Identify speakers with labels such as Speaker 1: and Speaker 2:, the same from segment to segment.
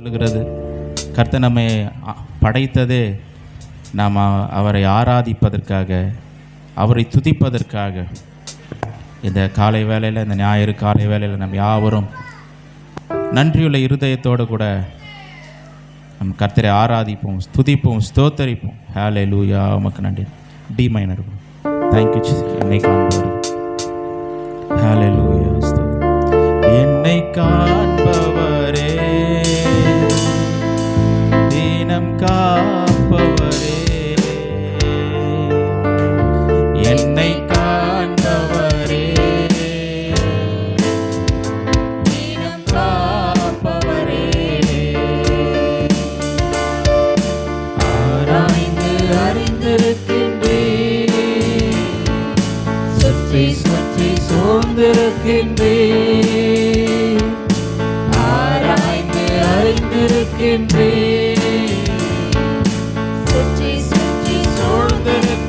Speaker 1: சொல்லுகிறது. கர்த்தர் நம்மை படைத்ததே நாம் அவரை ஆராதிப்பதற்காக, அவரை துதிப்பதற்காக. இந்த காலை வேளையில், இந்த ஞாயிறு காலை வேளையில் நம் யாவரும் நன்றியுள்ள இருதயத்தோடு கூட நம் கர்த்தரை ஆராதிப்போம், துதிப்போம், ஸ்தோத்தரிப்போம். ஹல்லேலூயா, உமக்கு நன்றி. D minor. தேங்க்யூ. என்னை காண்பவர். ஹல்லேலூயா. என்னை காண்பவரே, தினம் காப்பவரே, என்னை காண்பவரே, தினம் காப்பவரே, ஆராய்ந்து அறிந்திருக்கின்றீர், சுற்றி சுற்றி சூழ்ந்திருக்கின்றீர், ஆராய்ந்து அறிந்திருக்கின்றீர், சுற்றி சுற்றி சூழ்ந்திருக்கின்றீர்.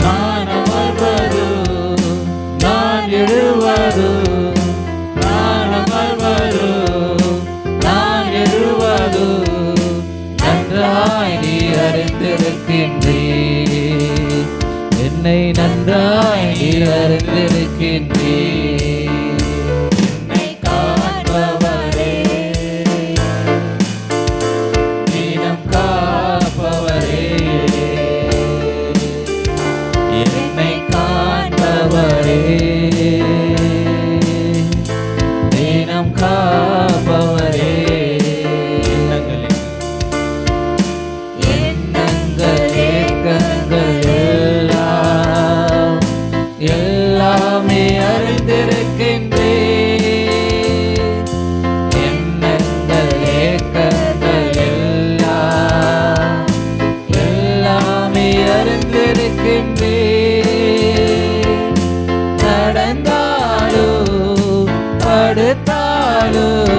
Speaker 1: நான் அமர்வது, நான் எழுவது, நான் அமர்வது, நான் எழுவது, நன்றாய் நீ அறிந்திருக்கின்றீர், என்னை நன்றாய் நீ அறிந்திருக்கின்றீர். என்னை காண்பவரே, தினம் காப்பவரே, என்னை காண்பவரே, தினம் காப்பவரே. எண்ணங்கள் ஏக்கங்கள் எல்லாமே அறிந்திருக்கின்றேன், எண்ணங்கள் ஏக்கங்கள் எல்லாமே அறிந்திருக்கின்றேன். நடந்தாலும் படுத்தாலும்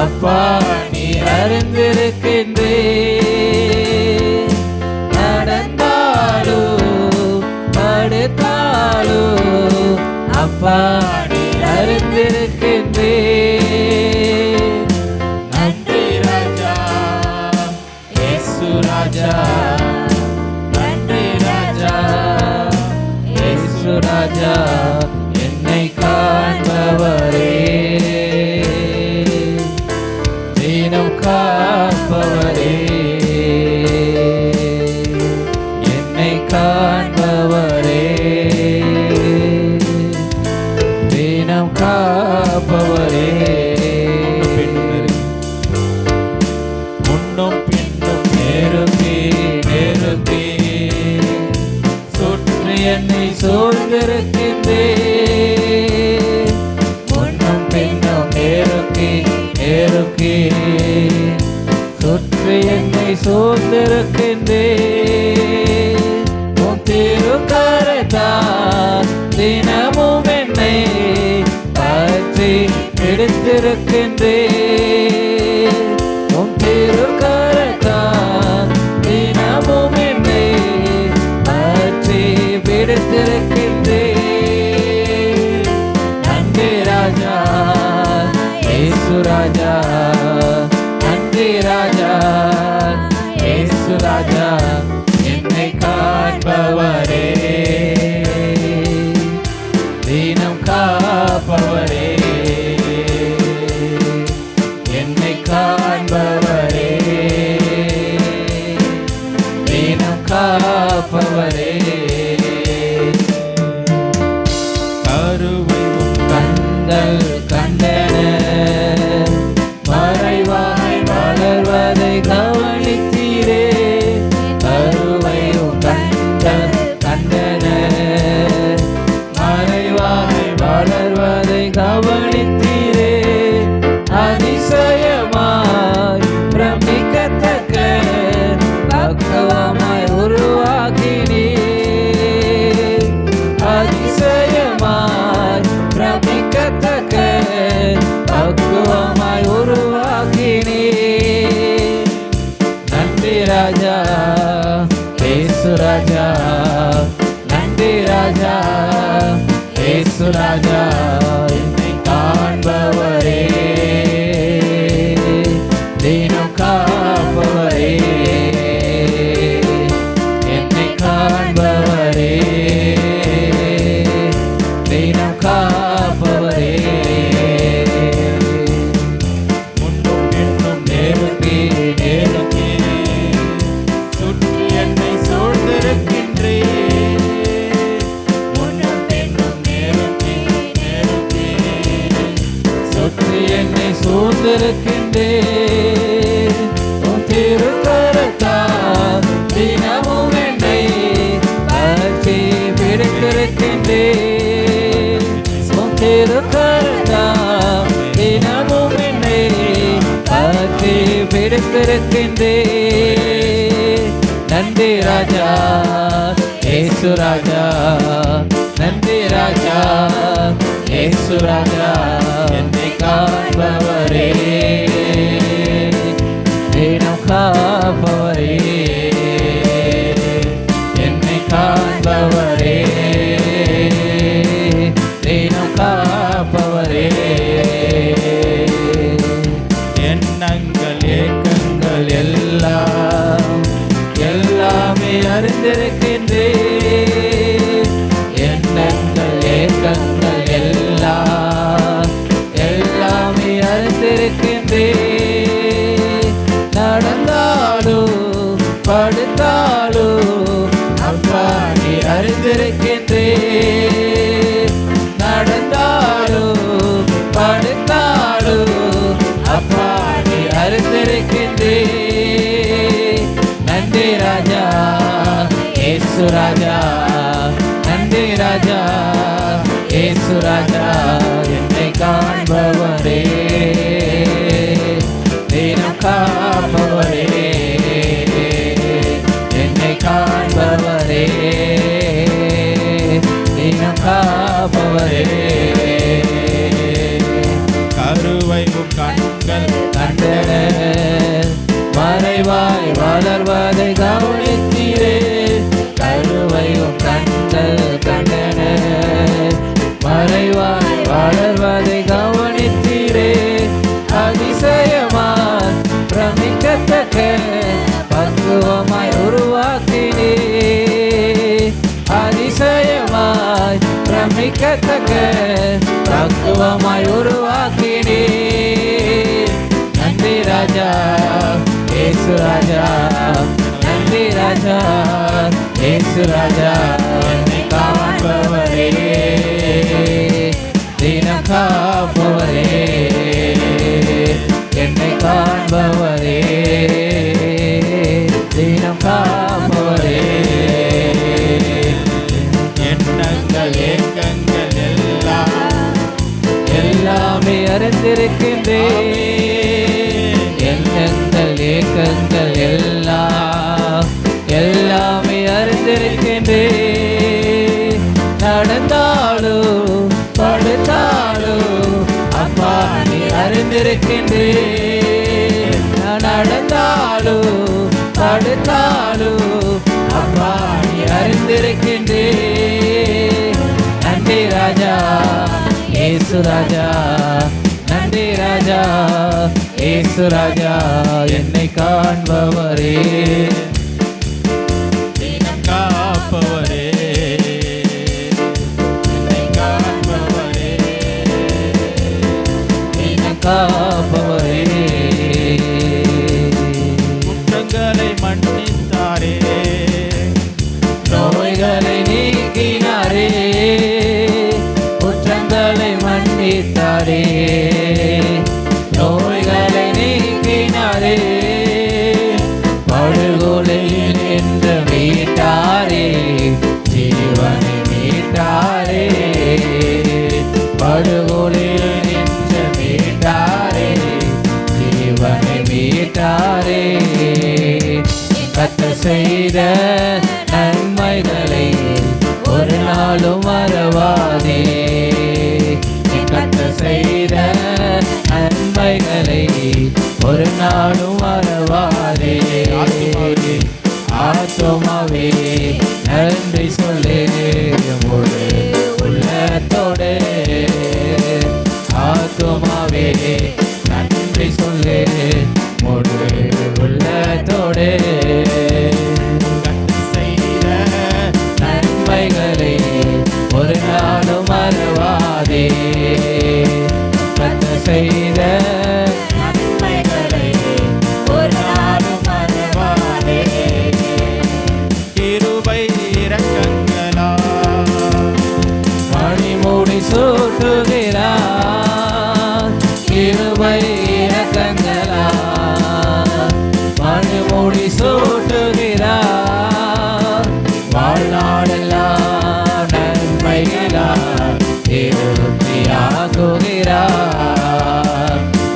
Speaker 1: அப்பா நீ அறிந்திருக்கின்றேன், நடந்தாலும் படுத்தாலும் அப்பா நீ அறிந்திருக்கின்றேன். நன்றி ராஜா, இயேசு ராஜா, நன்றி ராஜா, இயேசு ராஜா, என்னை காண்பவரே, தினம் காப்பவரே, என்னை காண்பவரே, தினம் காப்பவரே. முன்னும் பின்னும் நெருங்கி நெருங்கி சுற்றி என்னை சூழ்ந்திருக்கின்றேன், முன்னும் பின்னும் நெருங்கி நெருங்கி சுற்றி என்னை சூழ்ந்திருக்கின்றேன். உன் திருக்கரத்தால் தினமும் என்னை பற்றி பிடித்திருக்கின்றேன், உன் திருக்கரத்தால் தினமும் என்னை பற்றி பிடித்திருக்கின்றேன். நன்றி ராஜா, இயேசு ராஜா, நன்றி ராஜா, இயேசு ராஜா, என்னை காண்பவரே, தினம் காப்பவரே, என்னை காண்பவரே, தினம் காப்பவரே. கருவை கண்கள் கண்டன, மறைவாய் வளர்வதை கவனித்தீரே, கருவை கண்கள் கண்டன, மறைவாய் வளர்வதை என்னை சூழ்ந்திருக்கின்றேன். உன் திருக்கரத்தால் தினமும் என்னை பற்றி பிடித்திருக்கின்றேன். உன் திருக்கரத்தால் தினமும் என்னை பற்றி பிடித்திருக்கின்றேன். நன்றி ராஜா ஏசு ராஜா, நன்றி ராஜா ஏசு ராஜா, என்னை காண்பவரே, தினம் காப்பவரே, என்னை காண்பவரே, தினம் காப்பவரே. எண்ணங்கள் ஏக்கங்கள் எல்லாம் எல்லாமே அறிந்திருக்கின்றேன். எண்ணங்கள் ஏக்கங்கள் எல்லாம் எல்லாமே அறிந்திருக்கின்றேன். நடந்தாலும் படுத்தாலும் அப்பா நீ அறிந்திருக்கின்றேன். நடந்தாலும் படுத்தாலும் அப்பா நீ அறிந்திருக்கின்றேன். நன்றி ராஜா ஏசு ராஜா, நன்றி ராஜா ஏசு ராஜா, என்னை காண்பவரே, தினம் காப்பவரே, என்னை காண்பவரே, தினம் காப்பவரே. கருவை கண்கள் கண்டன, மறைவாய் வளர்வதை கவனித்தீரே. கருவையும் கண்கள் கண்டன, மறைவாய் வளர்வதை கவனித்தீரே. அதிசயமாய் பிரமிக்கத்தக்க பக்குவமாய் உருவாக்கினே. அதிசயமாய் பிரமிக்கத்தக்க பக்குவமாய் உருவாக்கினே. நன்றி ராஜா ஏசு ராஜா, நன்றி ராஜா ஏசு ராஜா, என்னை காண்பவரே, தினம் காப்பவரே, என்னை காண்பவரே, தினம் காப்பவரே. எண்ணங்கள் ஏக்கங்கள் எல்லாம் எல்லாமே அறிந்திருக்கின்றேன். எண்ணங்கள் ஏக்கங்கள் எல்லாம் எல்லாமே அறிந்திருக்கின்றேன். நடந்தாலும் படுத்தாலும் அப்பா நீ அறிந்திருக்கின்றேன். நடந்தாலும் படுத்தாலும் அப்பா நீ அறிந்திருக்கின்றேன். நன்றி ராஜா ஏசு ராஜா, நன்றி ராஜா ஏசு ராஜா, என்னை காண்பவரே, தினம் காப்பவரே, என்னை காண்பவரே, தினம் காப்பவரே. குற்றங்களை மன்னித்தாரே, நோய்களை நீக்கினாரே. குற்றங்களை மன்னித்தாரே, நோய்களை நீக்கினாரே. படுகொலையில் நின்று மீட்டாரே, ஜீவனை மீட்டாரே. படுகொலையில் நின்று மீட்டாரே, ஜீவனை மீட்டாரே. கர்த்தர் செய்த நன்மைகளை ஒரு நாளும் மறவாதே. கர்த்தர் செய்த நன்மைகளை ஒரு நாளும் மறவாதே. ஆத்துமாவே நன்றி சொல்லு முழு உள்ளத்தோடு. ஆத்துமாவே நன்றி சொல்லு முழு உள்ளத்தோடு. செய்த நன்மைகளை ஒரு நாளும் மறவாதே. கர்த்தர் செய்த நன்மைகளை ஒரு நாளும் மறவாதே. கிருபை இரக்கங்களா மணிமுடி சூட்டுகிறார். கிருபை இரக்கங்களா மணிமுடி சூட்டுகிறார் வாழ்நாளெல்லாம் நன்மைகளால் திருப்தியாக்குகிறார்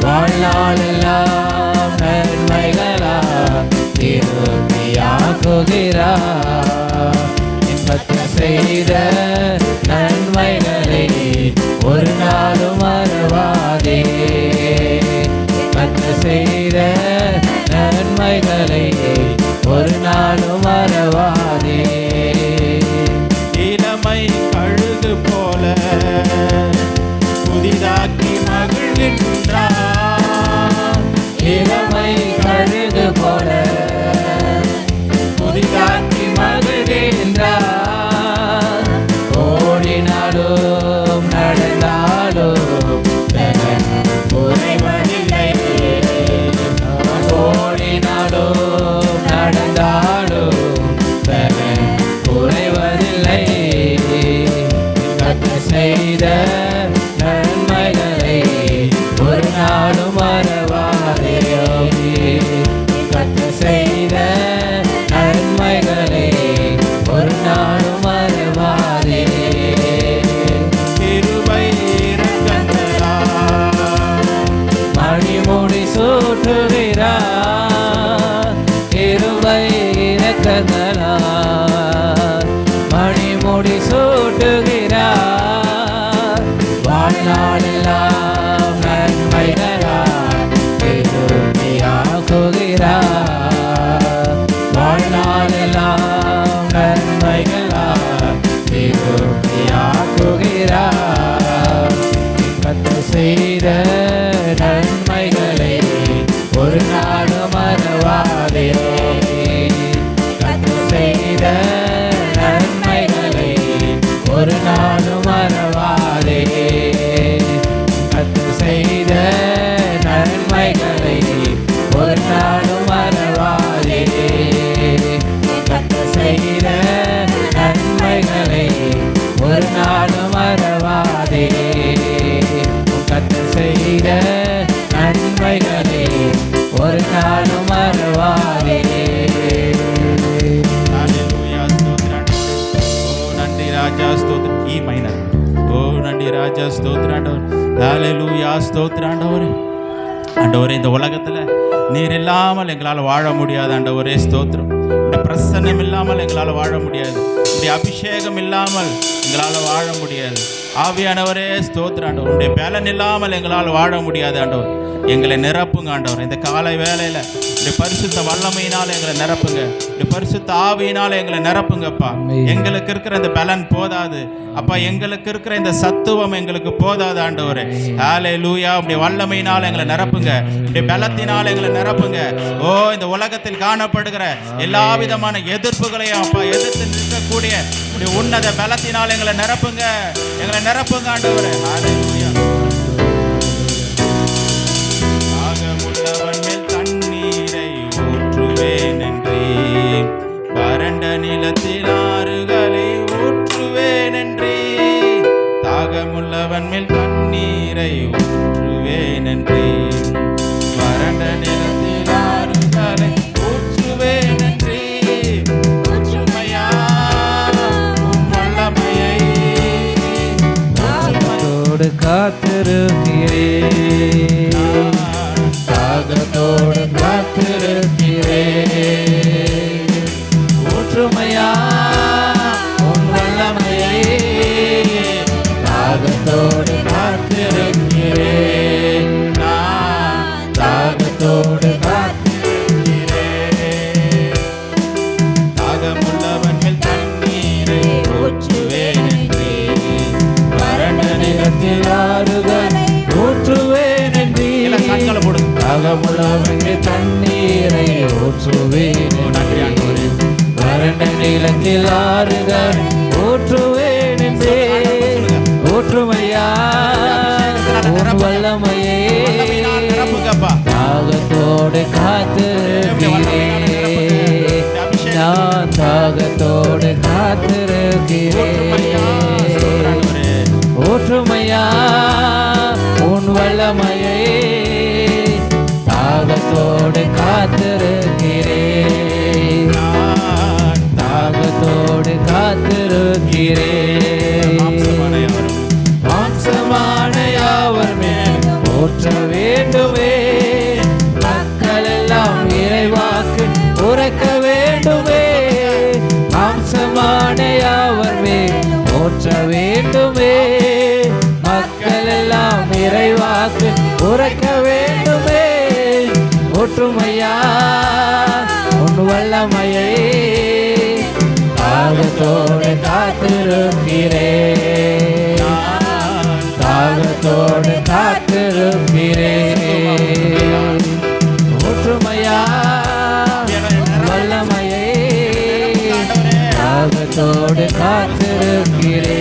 Speaker 1: வாழ்நாளெல்லாம் நன்மைகளால் திருப்தியாக்குகிறார் இன்பத்தில் செய்த நன்மைகளை ஒரு நாளும் மறவாதே இன்பத்தில் செய்த நன்மைகளை ஒரு நாளும் மறவாதே இளமை கழுகு போல புதிதாக்கி மகிழ்கின்றார் இளமை கழுகு போல புதிதாக்கி மகிழ்கின்றார் ஓடினாலும் நடந்தாலும் குறைவதில்லை ஓடினாலும் நடந்தாலும் குறைவதில்லை கற்று செய்த நன்மைகளை ஒரு நாளும் மறவாதே கற்று செய்த நன்மைகளை ஒரு நாளும் மறவாதே கிருபை இரக்கங்களால் மணிமுடி சூட்டுகிறார் கிருபை இரக்கங்களால் மணிமுடி சூட்டுகிறார் வாழ்நாளெல்லாம் நன்மைகளால் திருப்தியாக்குகிறார் வாழ்நாளெல்லாம் நன்மைகளால் திருப்தியாக்குகிறார் கர்த்தர் செய்த நன்மைகளை ஒரு நாளும் மறவாதே கர்த்தர் செய்த நன்மைகளை ஒரு நாளும் மறவாதே கர்த்தர் செய்த நன்மைகளை ஒரு நாளும் மறவாதே கர்த்தர் செய்த நன்மைகளை ஒரு நாளும் மறவாதே கர்த்தர் செய்த நன்மைகளை ஒரு நாளும் மறவாதே நன்றி ராஜா ஸ்தோத்திரம் ஈ மைனர் ஓ நன்றி ராஜா ஸ்தோத்திரம் ஹல்லேலூயா ஸ்தோத்திரம் ஆண்டவரே இந்த உலகத்தில் நீர் இல்லாமல் எங்களால் வாழ முடியாது ஆண்டவரே ஸ்தோத்திரம் இந்த பிரசன்னம் இல்லாமல் எங்களால் வாழ முடியாது இந்த அபிஷேகம் இல்லாமல் எங்களால் வாழ முடியாது ஆவியானவரே ஸ்தோத்திரம் ஆண்டவர் உடைய பலன் இல்லாமல் எங்களால் வாழ முடியாது ஆண்டவர் எங்களை நிரப்புங்க ஆண்டவர் இந்த காலை வேளையில் இந்த பரிசுத்த வல்லமையினால் எங்களை நிரப்புங்க இந்த பரிசுத்த ஆவியினால் எங்களை நிரப்புங்கப்பா எங்களுக்கு இருக்கிற இந்த பலன் போதாது அப்பா எங்களுக்கு இருக்கிற இந்த சத்துவம் எங்களுக்கு போதாது ஆண்டவரே ஹல்லேலூயா உடைய வல்லமையினால் எங்களை நிரப்புங்க உடைய பலத்தினால் எங்களை நிரப்புங்க ஓ இந்த உலகத்தில் காணப்படுகிற எல்லா விதமான எதிர்ப்புகளையும் அப்பா எதிர்த்து நிற்கக்கூடிய உடைய உன்னத பலத்தினால் எங்களை நிரப்புங்க ஆண்டவரே ஹல்லேலூயா தாகமுள்ளவன் மேல் தண்ணீரை ஊற்றுவேன் என்றே வறண்ட நிலத்தில் ஆறுகளை ஊற்றுவேன் என்றே தாகமுள்ளவன் மேல் தண்ணீரை ஊற்றுவேன் என்றே வறண்ட நிலத்தில் ஆறுகளை ஊற்றுவேன் என்றே ஊற்றுமையா உன் வல்லமையை ஊற்றுமையோடு காத்திருக்கிறேன் தாகத்தோடு காத்திருக்கிறேன் ஊற்றுமையா உன் வல்லமையை தாகத்தோடு காத்திருக்கிறேன் நான் தாகத்தோடு காத்திருக்கிறேன் தாகமுள்ளவன் மேல் தண்ணீரை ஊற்றுவேன் என்றே வறண்ட நிலத்தில் ஆறுகளை ஊற்றுவேன் என்றே தாகமுள்ளவன் மேல் தண்ணீரை ஊற்றுவேன் வறண்ட நிலத்தில் ஆறுகள் ஊற்றுவேன் என்றே ஊற்றுமையா உன் வல்லமையே தாகத்தோடு காத்திருக்கிறேன் நான் தாகத்தோடு காத்திருக்கிறேன் ஊற்றுமையா உன் வல்லமையே
Speaker 2: காத்திருக்கிறேன், தாகத்தோடு காத்திருக்கிறேன். மாம்சமான யாவர் மேல் ஊற்ற வேண்டுமே, மக்கள் எல்லாம் இறைவாக்கு உரைக்க வேண்டுமே. மாம்சமான யாவர் மேல் ஊற்ற வேண்டுமே, மக்கள் எல்லாம் இறைவாக்கு உரைக்க வேண்டுமே. ஒற்றுமையா உன் வல்லமையை தாகத்தோடு காத்திருக்கிறேன், தாகத்தோடு காத்திருக்கிறேன். ஒற்றுமையா வல்லமையை தாகத்தோடு காத்திருக்கிறேன்,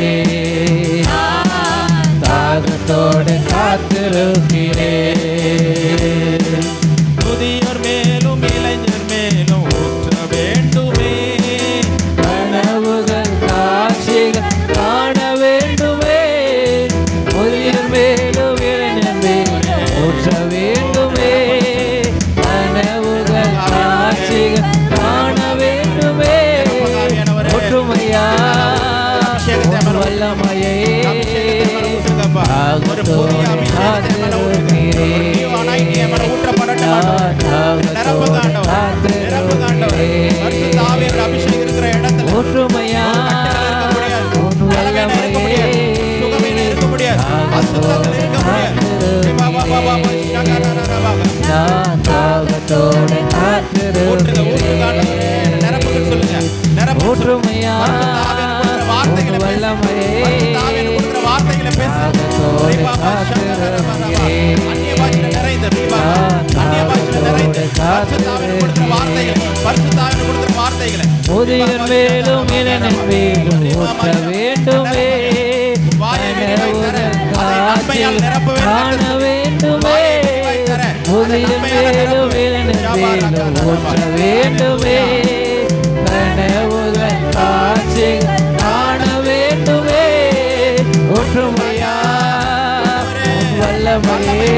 Speaker 2: தாகத்தோடு காத்திருக்கிறேன்.
Speaker 1: முதியோர் மேலும் இளைஞர் மேலும் ஊற்ற வேண்டுமே,
Speaker 2: கனவுகள் காட்சிகள் காண வேண்டுமே. முதியோர் மேலும் இளைஞர் மேலும் ஊற்ற வேண்டுமே, கனவுகள் காட்சிகள் காண வேண்டுமே. ஒற்றுமையா வல்லமையை ஒற்றுமையா ஒற்றுமையா முதியோர் மேலும் இளைஞர் மேலும் ஊற்ற வேண்டுமே, காண வேண்டுமே. முதியோர் மேலும் இளைஞர் மேலும் ஊற்ற வேண்டுமே, கனவுகள் காட்சிகள் காண வேண்டுமே. ஒற்றுமையா வல்லமையே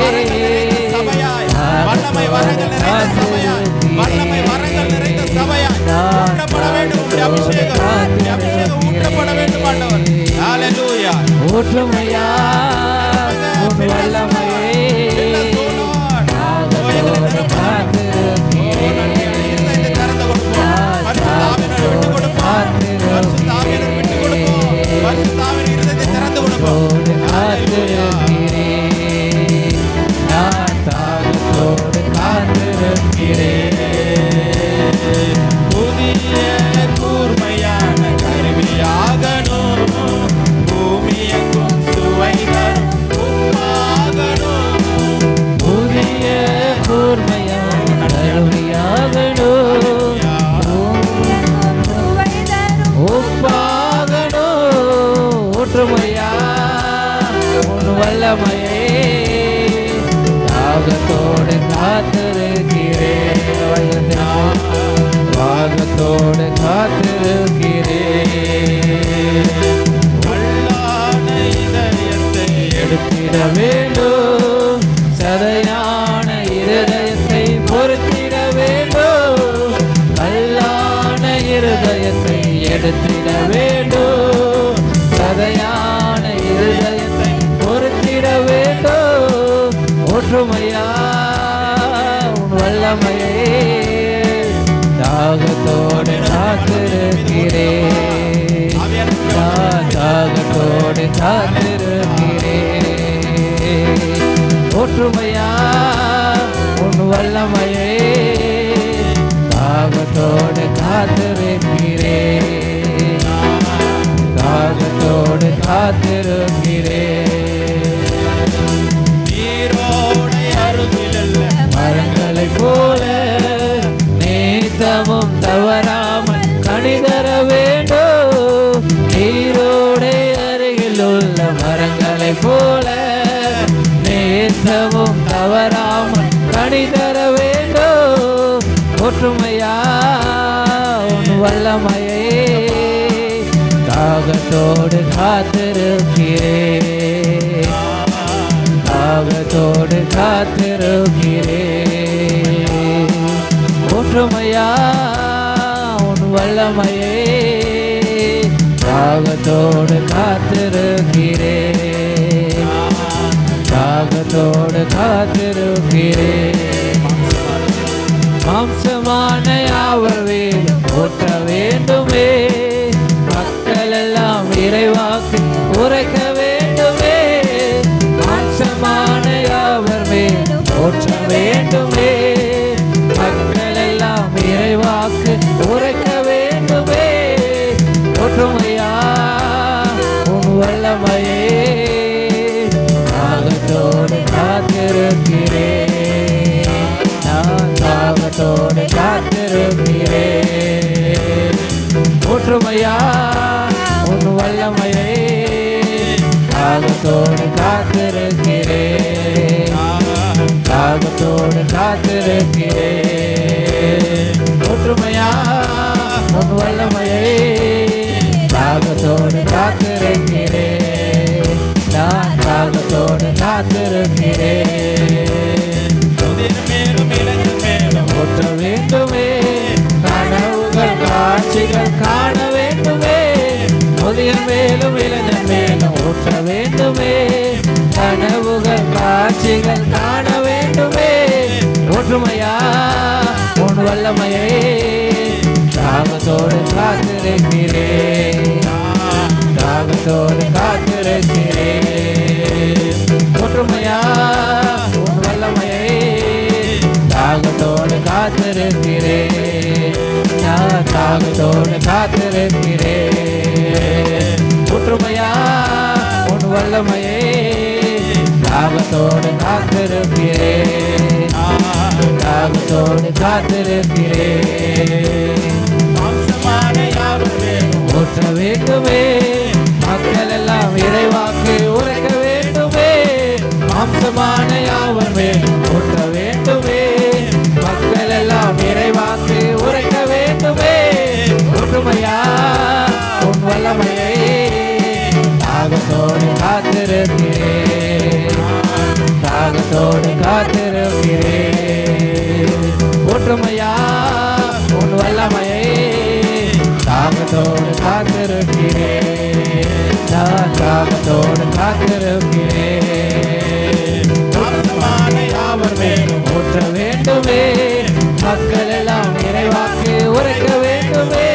Speaker 1: வல்லமை வரங்கள் நிறைந்த சபையாய், வல்லமை வரங்கள் நிறைந்த சபையாய் ஊற்றப்பட வேண்டும். அபிஷேகம் ஊற்றப்பட வேண்டும் ஆண்டவர். ஹalleluya.
Speaker 2: ஒற்றுமையா வல்லமையே
Speaker 1: புதிய கூர்மையான கருவியாகணும், பூமியெங்கும் சுவை தரும் உப்பாகணும்.
Speaker 2: புதிய கூர்மையான கருவியாகணும், உப்பாகணும். ஒற்றுமையா உன் வல்லமையே தாகத்தோடு காத்திருக்கிறேன், தாகத்தோடு காத்திருக்கிறேன்.
Speaker 1: வல்லான இதயத்தை
Speaker 2: எடுத்திட வேண்டும், சதையான இருதயத்தை பொறுத்திட வேண்டும். கல்லான இருதயத்தை எடுத்திட வேண்டும், சதையான இருதயத்தை பொறுத்திட வேண்டும். ஒற்றுமையா உன் வல்லமையை தாகத்தோடு காத்திருக்கிறேன், தாகத்தோடு காத்திருக்கிறேன். ஒற்றுமையா உன் வல்லமையை தாகத்தோடு காத்திருக்கிறேன், தாகத்தோடு காத்திருக்கிறேன்.
Speaker 1: நீரோடை அருகிலுள்ள
Speaker 2: மரங்களைப் போல நேசமும் தவறாமல் கனிதர வேண்டும். நீரோடை அருகில் உள்ள மரங்களைப் போல நேசமும் தவறாமல் கனிதர வேண்டும். ஒற்றுமையா உன் வல்லமையை தாகத்தோடு காத்திருக்கிறேன், தாகத்தோடு காத்திருக்கிறேன். ஊற்றுமையா உன் வல்லமையே, தாகத்தோடு காத்திருக்கிறேன், தாகத்தோடு காத்திருக்கிறேன். மாம்சமான யாவர் மேல் ஊற்ற வேண்டுமே, மக்கள் எல்லாம் இறைவாக்கு உரைக்க வேண்டுமே. மாம்சமான யாவர் மேல் ஊற்ற வேண்டுமே, மக்கள் எல்லாம் இறைவாக்கு உரைக்க வேண்டுமே. ஒற்றுமையா உன் வல்லமையே, தாகத்தோடு காத்திருக்கிறேன், நான் தாகத்தோடு காத்திருக்கிறேன். ஒற்றுமையா உன் வல்லமையே, தாகத்தோடு காத்திருக்கிறேன், தாகத்தோடு காத்திருக்கிறேன். ஒற்றுமையா உன் வல்லமையே, தாகத்தோடு காத்திருக்கிறேன், நான் தாகத்தோடு காத்திருக்கிறேன். ஊற்ற வேண்டுமே, கனவுகள் காட்சிகள் காண வேண்டுமே. முதியன் மேலும் இளைஞன் மேலும் ஊற்ற வேண்டுமே, கனவுகள் காட்சிகள் காண வேண்டுமே. ஒற்றுமையா உன் வல்லமையே, தாகத்தோடு காத்திருக்கிறேன், தாகத்தோடு காத்திருக்கிறேன். ஒற்றுமையா உன் வல்லமையே, தாகத்தோடு காத்திருக்கிறேன், நான் தாகத்தோடு காத்திருக்கிறேன். ஒற்றுமையா உன் வல்லமையே, தாகத்தோடு காத்திருக்கிறேன், தாகத்தோடு காத்திருக்கிறேன். ஊற்ற வேண்டுமே, மக்கள் எல்லாம் இறைவாக்கு உரைக்க வேண்டுமே. மாம்சமான யாவர் மேல் ஊற்ற வேண்டுமே, மக்கள் எல்லாம் இறைவாக்கு உரைக்க வேண்டுமே. ஒற்றுமையா உன் வல்லமையை, தாகத்தோடு காத்திருக்கிறேன், தாகத்தோடு காத்திருக்கிறேன். ஒற்றுமையா உன் வல்லமையை, தாகத்தோடு காத்திருக்கிறேன், நான் தாகத்தோடு காத்திருக்கிறேன். யாவர் மேலும் ஊற்ற வேண்டுமே, மக்கள் எல்லாம் இறைவாக்கு உரைக்க வேண்டுமே.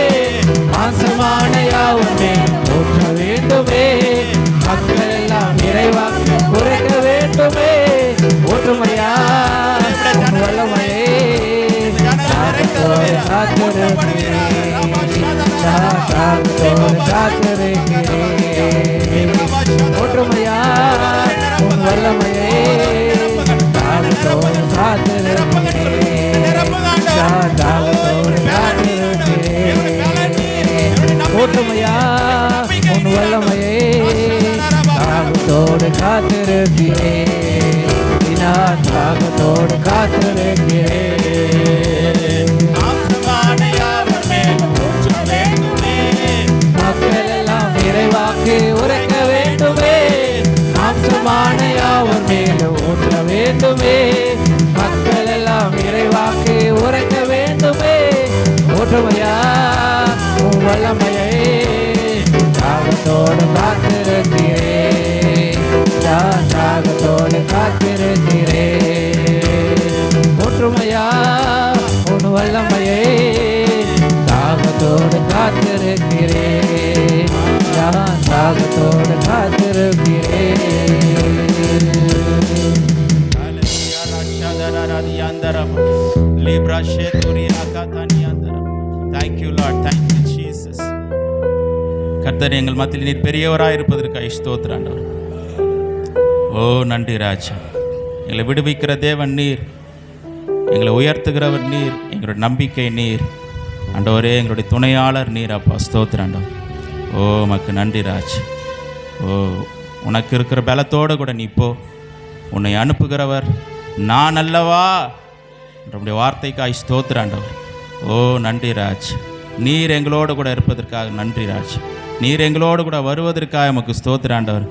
Speaker 2: மாம்சமான யாவர் மேலும் ஊற்ற வேண்டுமே, மக்கள் எல்லாம் இறைவாக்கு உரைக்க வேண்டுமே. ஒற்றுமையா உன் வல்லமையே, தாகத்தோடு காத்திருக்கிறேன், தாகத்தோடு காத்திருக்கிறேன். ஒற்றுமையா உன் வல்லமையே, தாகத்தோடு காத்திருக்கிறேன், தாகத்தோடு காத்திருக்கிறேன். ஒற்றுமையா உன் வல்லமையே, தாகத்தோடு காத்திருக்கிறேன், நான் தாகத்தோடு காத்திருக்கிறேன். மக்கள் எல்லாம் இறைவாக்கு உரைக்க வேண்டுமே, மாம்சமான யாவர் மேலும் ஊற்ற வேண்டுமே. மக்கள் எல்லாம் இறைவாக்கு உரைக்க வேண்டுமே. ஒற்றுமையா உன் வல்லமையை, தாகத்தோடு காத்திருக்கிறேன், நான் தாகத்தோடு காத்திருக்கிறேன். ஒற்றுமையா உன் வல்லமையை, தாகத்தோடு காத்திருக்கிறேன், நான் தாகத்தோடு காத்திருக்கிறேன்.
Speaker 1: Thank you Lord, thank you Jesus. கர்த்தர் எங்கள் மத்தியில் நீர் பெரியவராய் இருப்பதற்காக ஸ்தோத்திரம் ஆண்டவரே. ஓ நன்றி ராஜா, எங்களை விடுவிக்கிற தேவன் நீர், எங்களை உயர்த்துகிறவர் நீர், எங்களுடைய நம்பிக்கை நீர் ஆண்டவரே, எங்களுடைய துணையாளர் நீர் அப்பா. ஸ்தோத்திரம் ஆண்டவர். ஓ உமக்கு நன்றி ராஜ். ஓ உனக்கு இருக்கிற பலத்தோடு கூட நீ போ, உன்னை அனுப்புகிறவர் நான் அல்லவா நம்முடைய வார்த்தைக்காய் ஸ்தோத்திரம் ஆண்டவர். ஓ நன்றி ராஜ், நீர் எங்களோடு கூட இருப்பதற்காக நன்றி ராஜ், நீர் எங்களோடு கூட வருவதற்காக நமக்கு ஸ்தோத்திரம் ஆண்டவர்.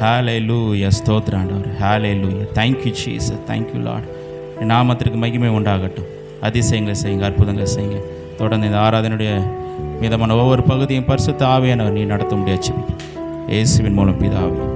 Speaker 1: ஹல்லேலூயா, ஸ்தோத்திரம் ஆண்டவர். ஹல்லேலூயா, தேங்க்யூ ஜீசஸ், தேங்க்யூ லார்ட். நாமத்திற்கு மகிமை உண்டாகட்டும். அதிசயங்களை செய்யுங்க, அற்புதங்களை செய்யுங்க. தொடர்ந்து இந்த ஆராதனுடைய மீதமான ஒவ்வொரு பகுதியும் பரிசுத்த ஆவியானவர் நீ நடத்த முடியாது. இயேசுவின் மூலம் பிதாவே.